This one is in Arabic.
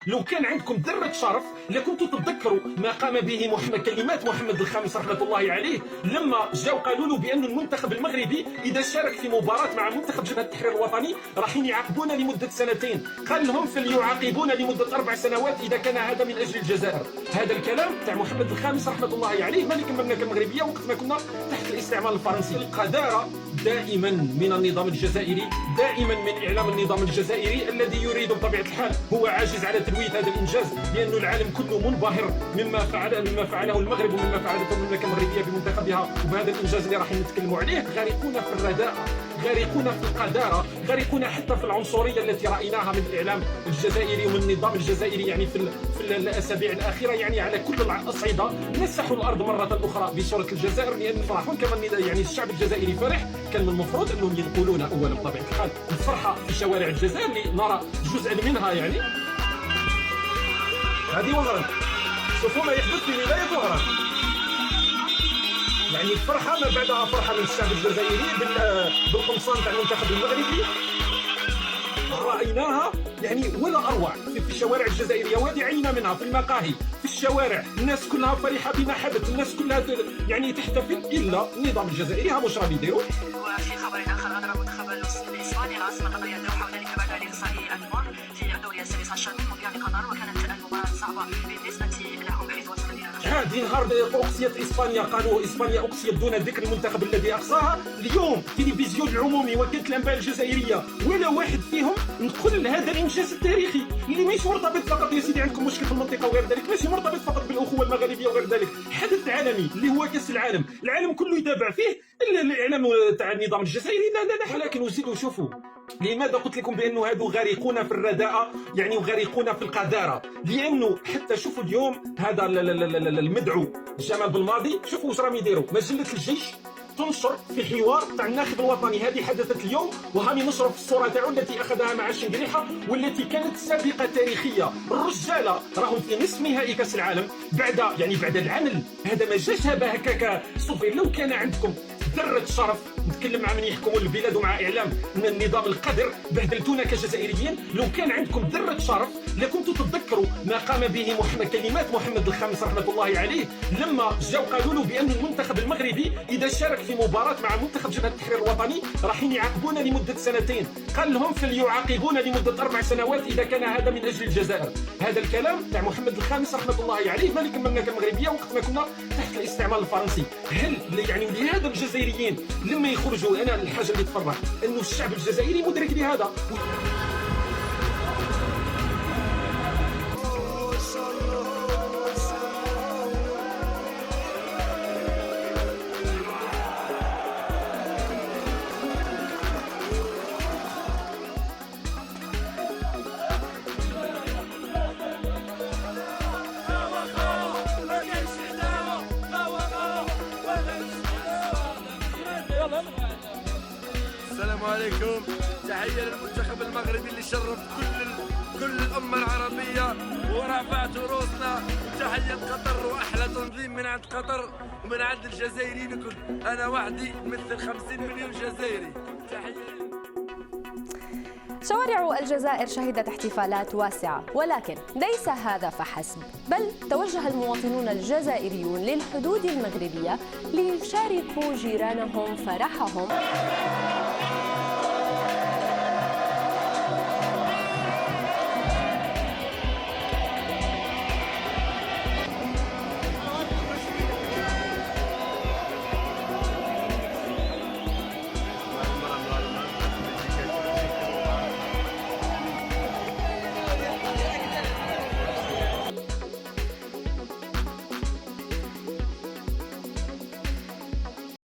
لو كان عندكم ذرة شرف لكنتوا تتذكروا ما قام به كلمات محمد الخامس رحمة الله عليه لما جاوا قالوا له بأن المنتخب المغربي إذا شارك في مباراة مع منتخب جبهة التحرير الوطني راح يعاقبون لمدة 2 سنين. قال لهم فليعاقبون لمدة 4 سنوات إذا كان هذا من أجل الجزائر. هذا الكلام تاع محمد الخامس رحمة الله عليه ملك المملكة المغربية وقت ما كنا تحت الاستعمار الفرنسي. القذارة دائما من النظام الجزائري، دائما من إعلام النظام الجزائري الذي يريد بطبيعة الحال هو عاجز على تلويث هذا الإنجاز، لأن العالم كله منبهر مما فعله المغرب ومما فعلته المملكة المغربية بمنتخبها وبهذا الإنجاز اللي راح نتكلموا عليه. غارقون في الرداءة، غارقون في القذارة، غارقون حتى في العنصرية التي رأيناها من الإعلام الجزائري ومن النظام الجزائري يعني في الأسابيع الأخيرة، يعني على كل الأصعدة مسحوا الأرض مرة أخرى بصورة الجزائر لأن فرحون كما يعني الشعب الجزائري فرح. كان من المفروض أنهم ينقلون أولا بطبيعة الحال الفرحة في شوارع الجزائر لنرى جزءا منها. يعني هذه وهران، شوفوا ما يحدث في ولاية وهران، يعني فرحة ما بعدها فرحة من الشعب الجزائري بالقمصان تاع المنتخب المغربي رأيناها يعني ولا أروع في الشوارع الجزائرية، وهذه عينا منها في المقاهي في الشوارع. الناس كلها فرحة بما حدث، الناس كلها يعني تحتفل إلا النظام الجزائري. ها واش راه يديروا. وفي خبر آخر غادر المنتخب الإسباني العاصمة القطرية الدوحة وذلك بعد لقائه الأكبر في الدوري السادس عشر من مونديال قطر، وكانت المباراة صعبة بالنسبة لهم بحيث وصل هذه نهار أقصيت إسبانيا، قالوا إسبانيا أقصيت دون ذكر المنتخب الذي أقصاها. اليوم التلفزيون العمومي وكالة الأنباء الجزائرية ولا واحد فيهم نقول هذا الإنجاز التاريخي اللي مش مرتبط فقط يا سيدي عندكم مشكل في المنطقة وغير ذلك، ماشي مرتبط فقط بالأخوة المغربية وغير ذلك، حدث عالمي اللي هو كأس العالم، العالم كله يتابع فيه إلا الإعلام تاع النظام الجزائري لا. ولكن وزيدوا شوفوا لماذا قلت لكم بأنه هادو غارقون في الرداءة يعني وغارقون في القذارة، لأنه حتى شوفوا اليوم هذا المدعو جمال بالماضي شوفوا واش راهم يديروا. مجلة الجيش تنشر في حوار تاع الناخب الوطني، هذه حدثت اليوم وهاني نشر في الصورة تاعو التي أخذها مع الشنقريحة والتي كانت سابقة تاريخية. الرجالة راهم في نصف نهائي كأس العالم بعد العمل، هذا ما جاش هكاك صغير. لو كان عندكم ذرة شرف، نتكلم مع من يحكموا البلاد ومع إعلام من النظام القذر بهدلتونا كجزائريين، لو كان عندكم ذرة شرف لكنتوا تتذكروا ما قام به كلمات محمد الخامس رحمة الله عليه لما جاوا قالوا له بأن المنتخب المغربي إذا شارك في مباراة مع منتخب جبهة التحرير الوطني راح يعاقبون لمدة 2 سنين. قال لهم فليعاقبون لمدة 4 سنوات إذا كان هذا من أجل الجزائر. هذا الكلام تاع محمد الخامس رحمة الله عليه ملك المملكة المغربية وقت ما كنا تحت الاستعمار الفرنسي. هل يعني لهذا الجزائريين لما يخرجوا، أنا الحاجة اللي تفرح أنه الشعب الجزائري مدرك لهذا. السلام عليكم، تحية للمنتخب المغربي اللي شرف كل الأمة العربية ورفعت رؤوسنا، وتحية لقطر وأحلى تنظيم من عند قطر ومن عند الجزائريين الكل. أنا وحدي مثل 50 مليون جزائري. تحية. شوارع الجزائر شهدت احتفالات واسعة، ولكن ليس هذا فحسب، بل توجه المواطنون الجزائريون للحدود المغربية ليشاركوا جيرانهم فرحهم